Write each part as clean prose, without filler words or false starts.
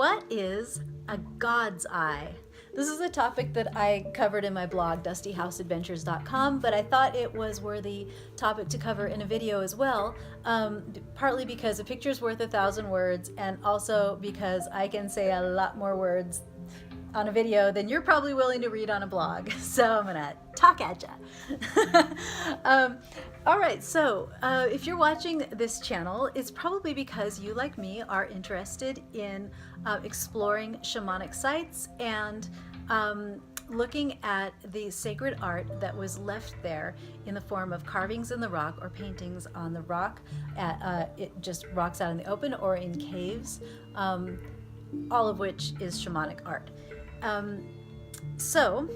What is a God's eye? This is a topic that I covered in my blog, dustyhouseadventures.com, but I thought it was worthy topic to cover in a video as well, partly because a picture's worth 1,000 words, and also because I can say a lot more words on a video than you're probably willing to read on a blog. So I'm gonna talk at ya. All right, so if you're watching this channel, it's probably because you, like me, are interested in exploring shamanic sites and looking at the sacred art that was left there in the form of carvings in the rock or paintings on the rock, it just rocks out in the open or in caves, all of which is shamanic art. So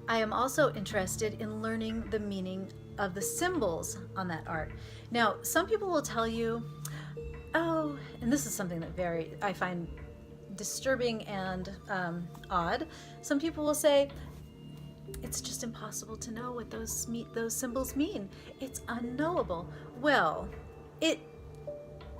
I am also interested in learning the meaning of the symbols on that art. Now, some people will tell you, oh, and this is something that I find disturbing and odd. Some people will say, it's just impossible to know what those symbols mean. It's unknowable. Well, it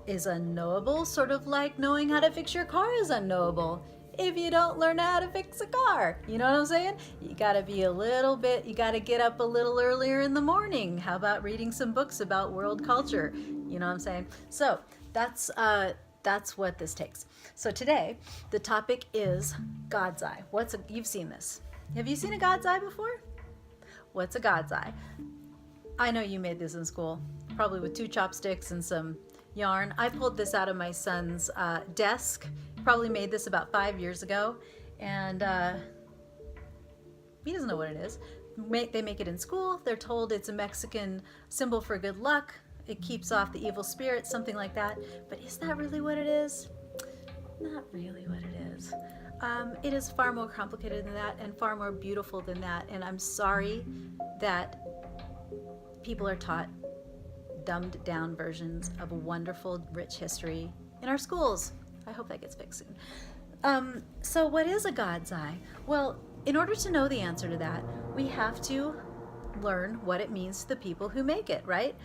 is unknowable, sort of like knowing how to fix your car is unknowable if you don't learn how to fix a car. You know what I'm saying? You gotta be you gotta get up a little earlier in the morning. How about reading some books about world culture? You know what I'm saying? So that's what this takes. So today, the topic is God's eye. You've seen this. Have you seen a God's eye before? What's a God's eye? I know you made this in school, probably with 2 chopsticks and some yarn. I pulled this out of my son's desk. Probably made this about 5 years ago, and he doesn't know what it is. They make it in school. They're told it's a Mexican symbol for good luck. It keeps off the evil spirits, something like that. But is that really what it is? Not really what it is. It is far more complicated than that and far more beautiful than that. And I'm sorry that people are taught dumbed down versions of a wonderful, rich history in our schools. I hope that gets fixed soon. So what is a God's eye? Well, in order to know the answer to that, we have to learn what it means to the people who make it, right?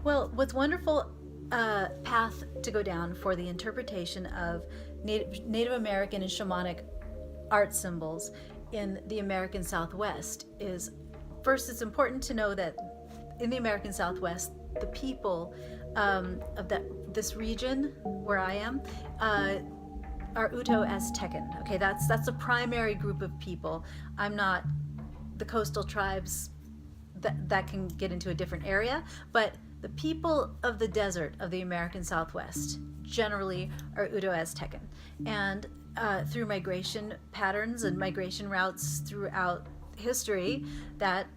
Well, what's wonderful path to go down for the interpretation of Native American and shamanic art symbols in the American Southwest is, first, it's important to know that in the American Southwest, the people of this region where I am are Uto-Aztecan. Okay, that's the primary group of people. I'm not the coastal tribes that can get into a different area, but the people of the desert of the American Southwest generally are Uto-Aztecan. And through migration patterns and migration routes throughout history, that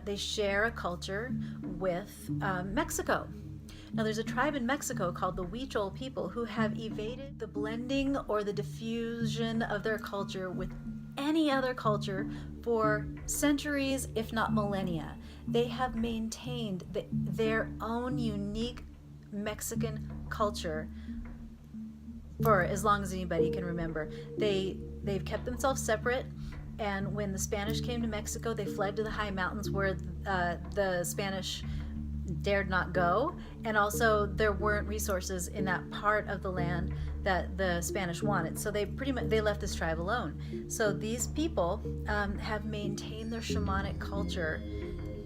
they share a culture with Mexico. Now, there's a tribe in Mexico called the Huichol people who have evaded the blending or the diffusion of their culture with any other culture for centuries, if not millennia. They have maintained their own unique Mexican culture for as long as anybody can remember. They've kept themselves separate, and when the Spanish came to Mexico, they fled to the high mountains where the Spanish dared not go, and also there weren't resources in that part of the land that the Spanish wanted. So they left this tribe alone. So these people have maintained their shamanic culture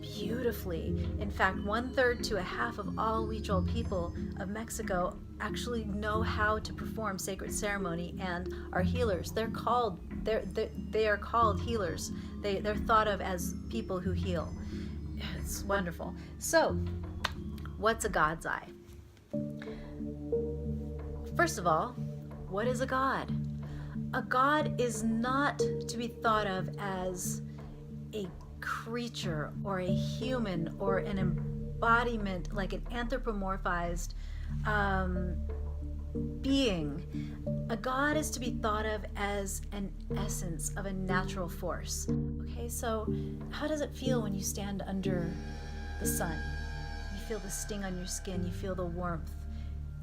beautifully. In fact, 1/3 to a half of all Huichol people of Mexico actually know how to perform sacred ceremony and are healers. They are called healers. They're thought of as people who heal. It's wonderful. So, what's a God's eye? First of all, what is a god? A god is not to be thought of as a creature or a human or an embodiment, like an anthropomorphized being. A god is to be thought of as an essence of a natural force. Okay, so how does it feel when you stand under the sun? You feel the sting on your skin, you feel the warmth,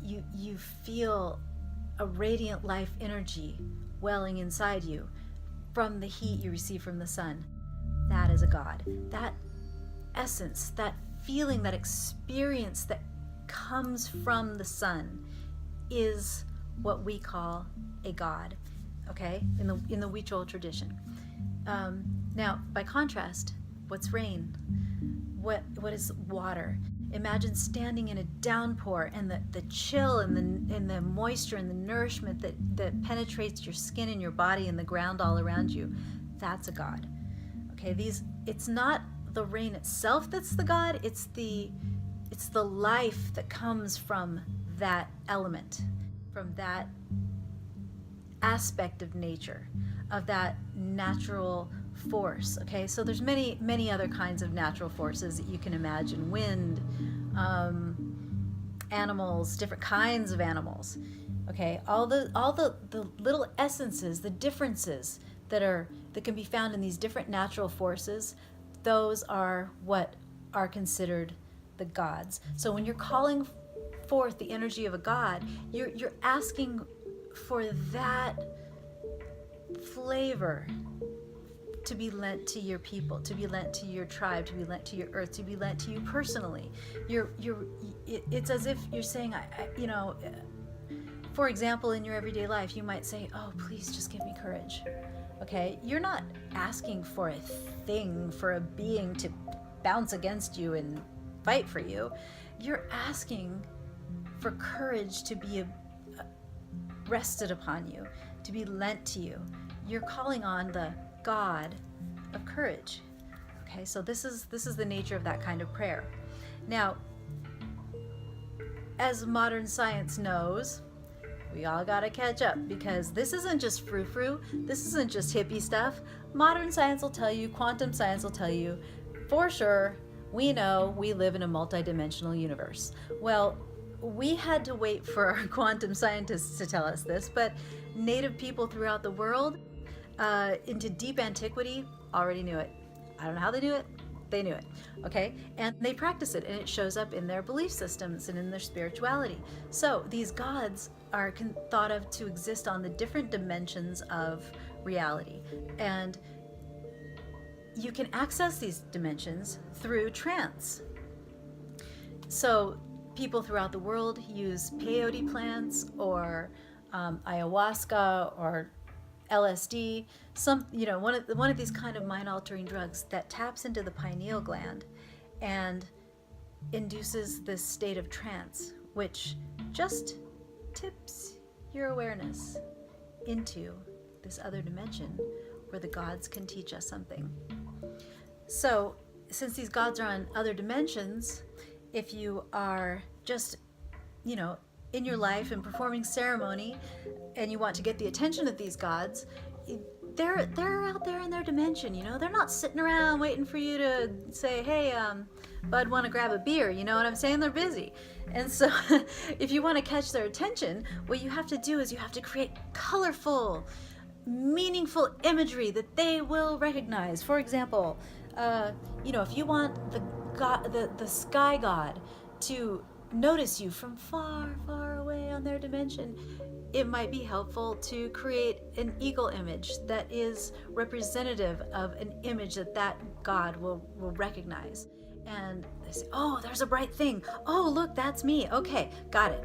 you feel a radiant life energy welling inside you from the heat you receive from the sun. That is a god. That essence, that feeling, that experience that comes from the sun is what we call a god, okay, in the Huichol tradition. Now, by contrast, what's rain? What is water? Imagine standing in a downpour and the chill and the moisture and the nourishment that penetrates your skin and your body and the ground all around you. That's a god. Okay, it's not the rain itself that's the god, it's the life that comes from that element, from that aspect of nature, of that natural force. Okay, so there's many other kinds of natural forces that you can imagine: wind, animals, different kinds of animals. Okay, all the little essences, the differences that can be found in these different natural forces, those are what are considered the gods. So when you're calling forth the energy of a god, you're asking for that flavor to be lent to your people, to be lent to your tribe, to be lent to your earth, to be lent to you personally. It's as if you're saying, for example, in your everyday life, you might say, "Oh, please just give me courage." Okay, you're not asking for a thing, for a being to bounce against you and fight for you. You're asking for courage to be rested upon you, to be lent to you. You're calling on the God of courage. Okay, so this is the nature of that kind of prayer. Now, as modern science knows, we all gotta catch up, because this isn't just frou-frou, this isn't just hippie stuff. Modern science will tell you, quantum science will tell you, for sure, we know we live in a multidimensional universe. Well, we had to wait for our quantum scientists to tell us this, but native people throughout the world, into deep antiquity, already knew it. I don't know how they knew it. They knew it, okay? And they practice it, and it shows up in their belief systems and in their spirituality. So these gods are thought of to exist on the different dimensions of reality. And you can access these dimensions through trance. So people throughout the world use peyote plants or ayahuasca or LSD, one of these kind of mind-altering drugs that taps into the pineal gland and induces this state of trance, which just tips your awareness into this other dimension where the gods can teach us something. So, since these gods are on other dimensions, if you are just, in your life and performing ceremony, and you want to get the attention of these gods, they're out there in their dimension. They're not sitting around waiting for you to say, "Hey, bud, want to grab a beer?" You know what I'm saying? They're busy. And so if you want to catch their attention, what you have to do is you have to create colorful, meaningful imagery that they will recognize. For example, if you want the sky god to notice you from far, far away on their dimension, it might be helpful to create an eagle image that is representative of an image that God will recognize. And they say, "Oh, there's a bright thing. Oh, look, that's me. Okay, got it.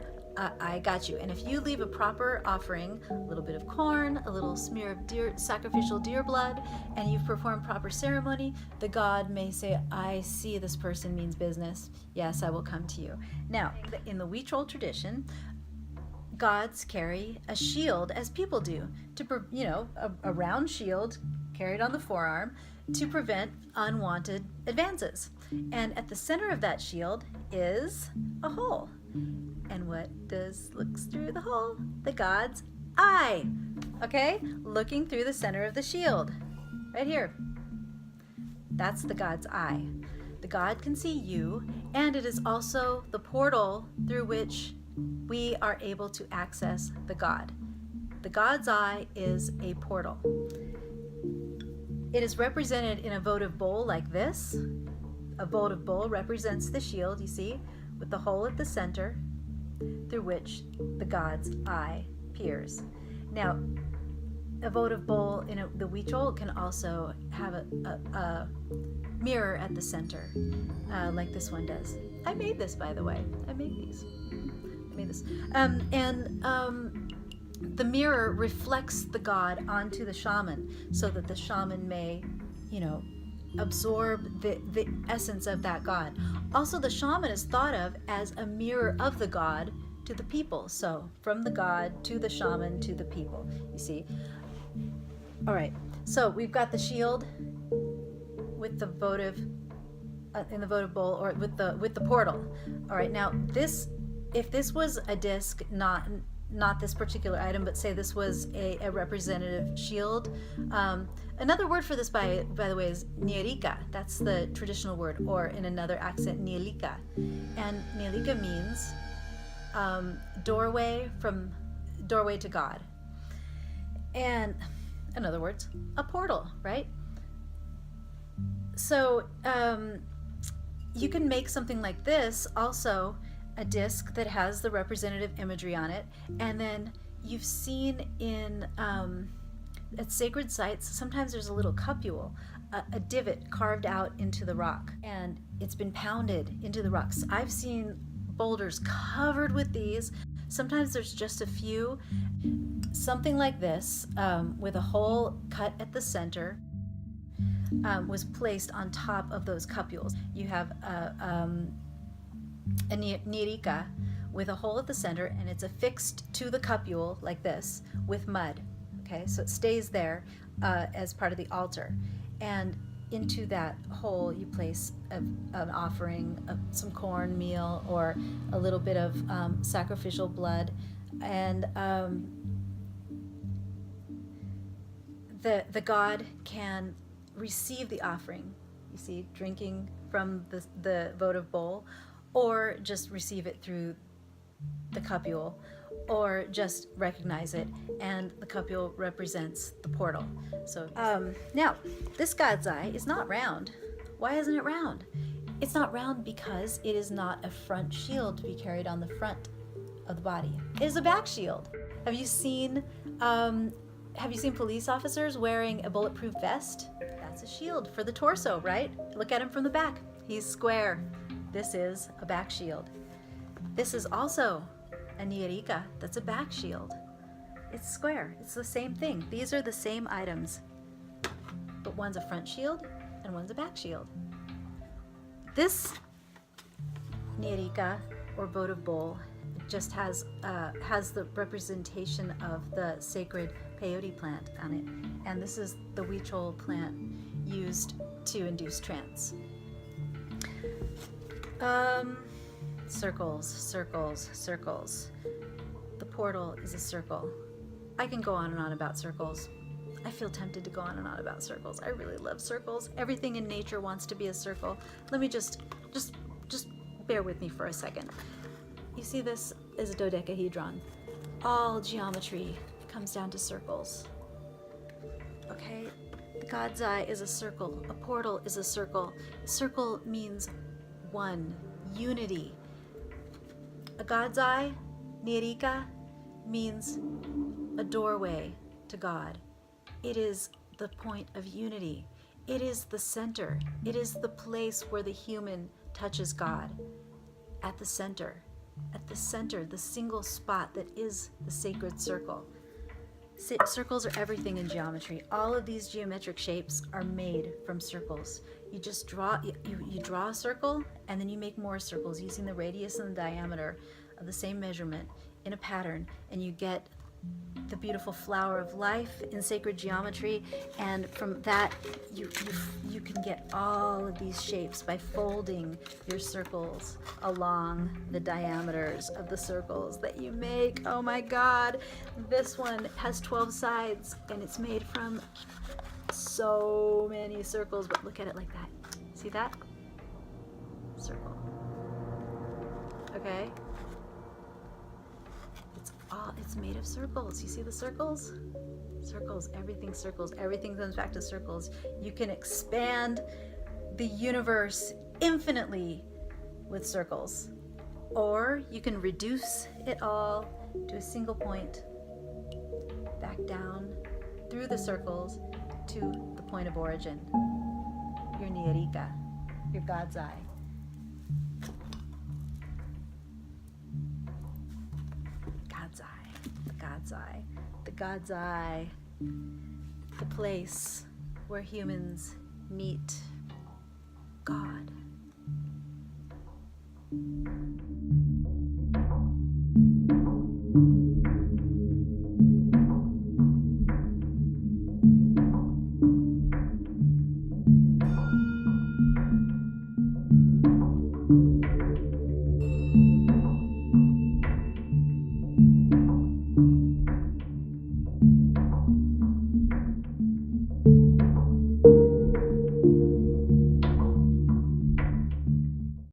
I got you." And if you leave a proper offering, a little bit of corn, a little smear of sacrificial deer blood, and you've performed proper ceremony, the god may say, "I see this person means business. Yes, I will come to you." Now, in the Huichol tradition, gods carry a shield as people do, a round shield carried on the forearm to prevent unwanted advances. And at the center of that shield is a hole. And what looks through the hole? The god's eye. Okay? Looking through the center of the shield. Right here. That's the god's eye. The god can see you, and it is also the portal through which we are able to access the god. The god's eye is a portal. It is represented in a votive bowl like this. A votive bowl represents the shield, you see, with the hole at the center through which the god's eye peers. Now, a votive bowl in the Huichol can also have a mirror at the center, like this one does. I made this, by the way. I made this. the mirror reflects the god onto the shaman so that the shaman may, absorb the essence of that god. Also, the shaman is thought of as a mirror of the god to the people. So from the god to the shaman to the people, you see. All right, so we've got the shield with the votive in the votive bowl, or with the portal. All right, now if this was a disc, not this particular item, but say this was a representative shield. Another word for this, by the way, is nierika. That's the traditional word, or in another accent, nielika. And nielika means doorway to God. And in other words, a portal, right? So you can make something like this, also a disc that has the representative imagery on it. And then you've seen in at sacred sites, sometimes there's a little cupule, a divot carved out into the rock, and it's been pounded into the rocks. I've seen boulders covered with these. Sometimes there's just a few. Something like this, with a hole cut at the center, was placed on top of those cupules. You have a nierika with a hole at the center, and it's affixed to the cupule like this with mud. Okay, so it stays there as part of the altar. And into that hole you place an offering of some corn meal or a little bit of sacrificial blood. And the god can receive the offering, you see, drinking from the votive bowl, or just receive it through the cupule, or just recognize it, and the cupule represents the portal. So now this god's eye is not round. Why isn't it round? It's not round because it is not a front shield to be carried on the front of the body. It is a back shield. Have you seen police officers wearing a bulletproof vest? That's a shield for the torso, right? Look at him from the back. He's square. This is a back shield. This is also a nierika. That's a back shield. It's square. It's the same thing. These are the same items, but one's a front shield and one's a back shield. This nierika or votive bowl just has the representation of the sacred peyote plant on it, and this is the Huichol plant used to induce trance. Circles, circles, circles. The portal is a circle. I can go on and on about circles. I feel tempted to go on and on about circles. I really love circles. Everything in nature wants to be a circle. Let me just bear with me for a second. You see, this is a dodecahedron. All geometry comes down to circles. Okay? God's eye is a circle. A portal is a circle. Circle means one, unity. A God's eye, nierika, means a doorway to God. It is the point of unity. It is the center. It is the place where the human touches God. At the center, the single spot that is the sacred circle. Circles are everything in geometry. All of these geometric shapes are made from circles. You just draw, you draw a circle, and then you make more circles using the radius and the diameter of the same measurement in a pattern, and you get the beautiful flower of life in sacred geometry. And from that, you can get all of these shapes by folding your circles along the diameters of the circles that you make. Oh my God, this one has 12 sides, and it's made from so many circles. But look at it like that. See that? Circle. Okay? It's made of circles. You see the circles? Circles, everything comes back to circles. You can expand the universe infinitely with circles, or you can reduce it all to a single point, back down through the circles to the point of origin, your nierika, your God's eye. God's eye. God's eye. The God's eye, the place where humans meet God.